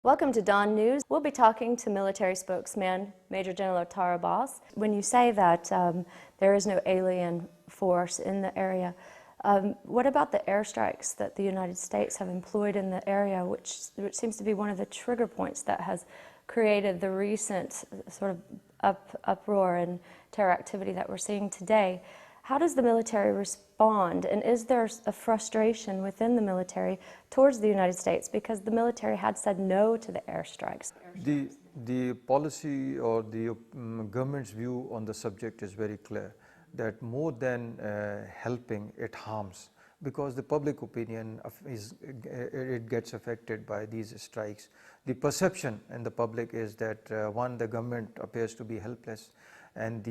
Welcome to Dawn News. We'll be talking to military spokesman Major General Athar Abbas. When you say that there is no alien force in the area, what about the airstrikes that the United States have employed in the area, which seems to be one of the trigger points that has created the recent sort of uproar and terror activity that we're seeing today? How does the military respond, and is there a frustration within the military towards the United States because the military had said no to the airstrikes? The policy or the government's view on the subject is very clear, that more than helping, it harms, because the public opinion it gets affected by these strikes. The perception in the public is that one, the government appears to be helpless, and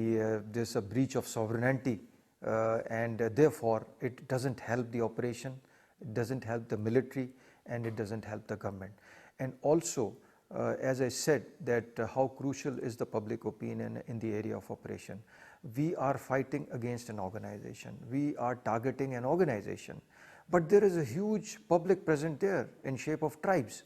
there's a breach of sovereignty. And therefore it doesn't help the operation, it doesn't help the military, and it doesn't help the government. And also, as I said, that how crucial is the public opinion in the area of operation. We are fighting against an organization, we are targeting an organization, but there is a huge public present there in shape of tribes.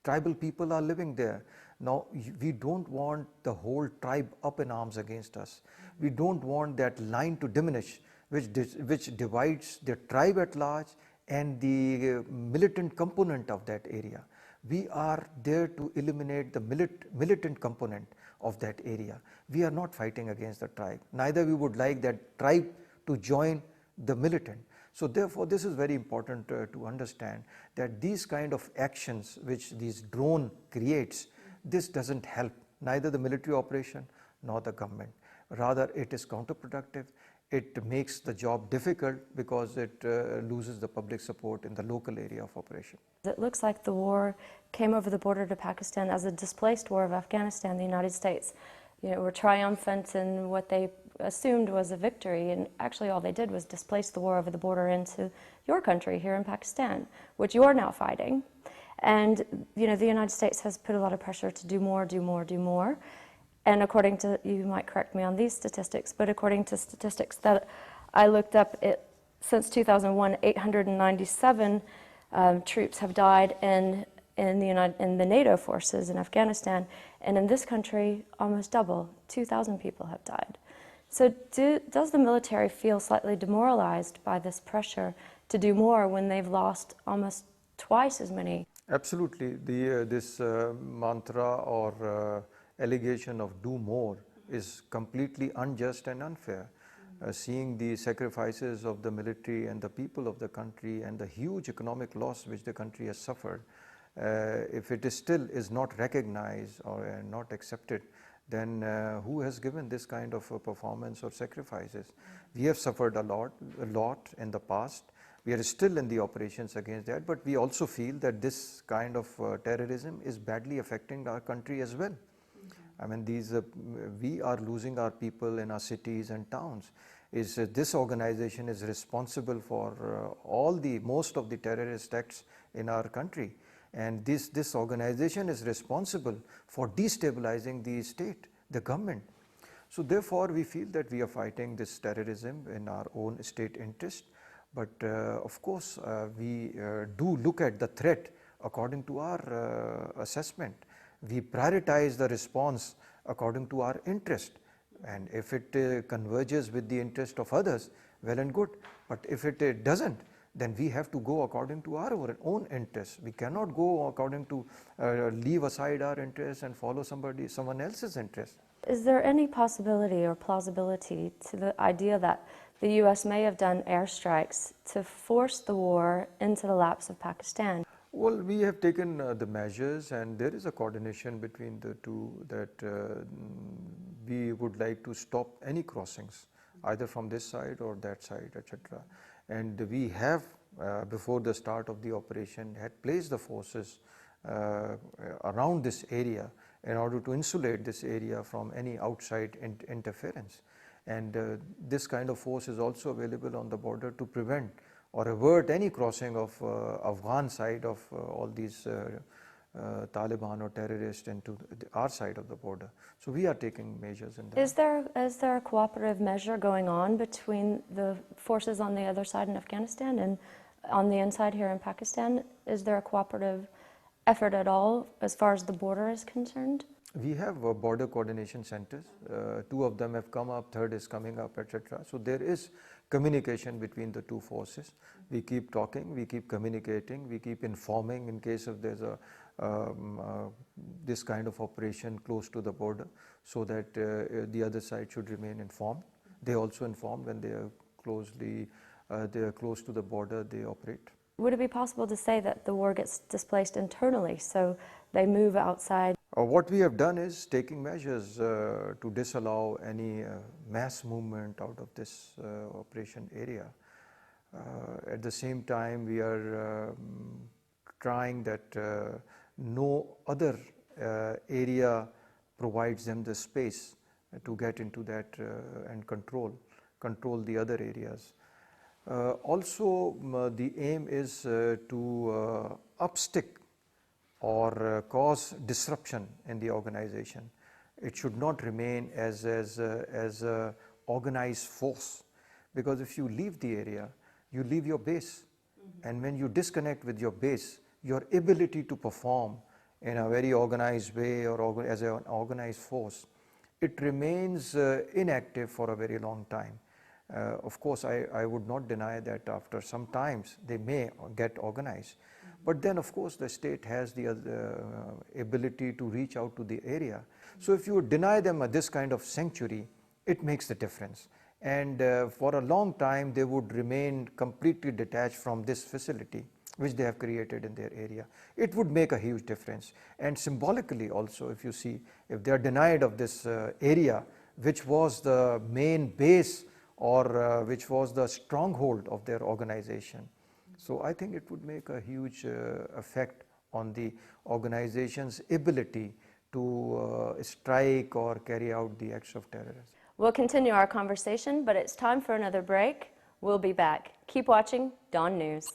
Tribal people are living there. Now, we don't want the whole tribe up in arms against us. We don't want that line to diminish, which divides the tribe at large and the militant component of that area. We are there to eliminate the militant component of that area. We are not fighting against the tribe. Neither we would like that tribe to join the militant. So therefore, this is very important to understand that these kind of actions which these drone creates, this doesn't help neither the military operation nor the government. Rather, it is counterproductive. It makes the job difficult because it loses the public support in the local area of operation. It looks like the war came over the border to Pakistan as a displaced war of Afghanistan. The United States, were triumphant in what they assumed was a victory, and actually all they did was displace the war over the border into your country here in Pakistan, which you are now fighting. And the United States has put a lot of pressure to do more, do more, do more. And according to, you might correct me on these statistics, but according to statistics that I looked up, since 2001, 897 troops have died in the NATO forces in Afghanistan, and in this country, almost double, 2,000 people have died. So does the military feel slightly demoralized by this pressure to do more when they've lost almost twice as many? Absolutely. This mantra or allegation of do more is completely unjust and unfair. Seeing the sacrifices of the military and the people of the country and the huge economic loss which the country has suffered, if it still is not recognized or not accepted, then who has given this kind of performance or sacrifices? We have suffered a lot in the past. We are still in the operations against that, but we also feel that this kind of terrorism is badly affecting our country as well. I mean, we are losing our people in our cities and towns. This organization is responsible for most of the terrorist acts in our country, and this organization is responsible for destabilizing the state, the government. So therefore, we feel that we are fighting this terrorism in our own state interest. But of course, we do look at the threat according to our assessment. We prioritize the response according to our interest, and if it converges with the interest of others, well and good. But if it doesn't, then we have to go according to our own interests. We cannot go according to leave aside our interests and follow someone else's interest. Is there any possibility or plausibility to the idea that the U.S. may have done airstrikes to force the war into the laps of Pakistan? Well, we have taken the measures, and there is a coordination between the two, that we would like to stop any crossings, either from this side or that side, etc. And we have, before the start of the operation, had placed the forces around this area in order to insulate this area from any outside interference. And this kind of force is also available on the border to prevent or avert any crossing of Afghan side of all these Taliban or terrorists into our side of the border. So we are taking measures in that. Is there a cooperative measure going on between the forces on the other side in Afghanistan and on the inside here in Pakistan? Is there a cooperative effort at all as far as the border is concerned? We have border coordination centers. Two of them have come up, third is coming up, etc. So there is communication between the two forces. We keep talking, we keep communicating, we keep informing in case if there's a this kind of operation close to the border, so that the other side should remain informed. They also inform when they are close to the border, they operate. Would it be possible to say that the war gets displaced internally, so they move outside? What we have done is taking measures to disallow any mass movement out of this operation area. At the same time, we are trying that no other area provides them the space to get into that and control the other areas. Also, the aim is to upstick or cause disruption in the organization. It should not remain as a organized force, because if you leave the area, you leave your base. And when you disconnect with your base, your ability to perform in a very organized way or as an organized force, it remains inactive for a very long time. Of course, I would not deny that after some times they may get organized. But then, of course, the state has the ability to reach out to the area. So if you deny them this kind of sanctuary, it makes the difference. And for a long time, they would remain completely detached from this facility, which they have created in their area. It would make a huge difference. And symbolically also, if you see, if they are denied of this area, which was the main base or which was the stronghold of their organization. So I think it would make a huge effect on the organization's ability to strike or carry out the acts of terrorism. We'll continue our conversation, but it's time for another break. We'll be back. Keep watching Dawn News.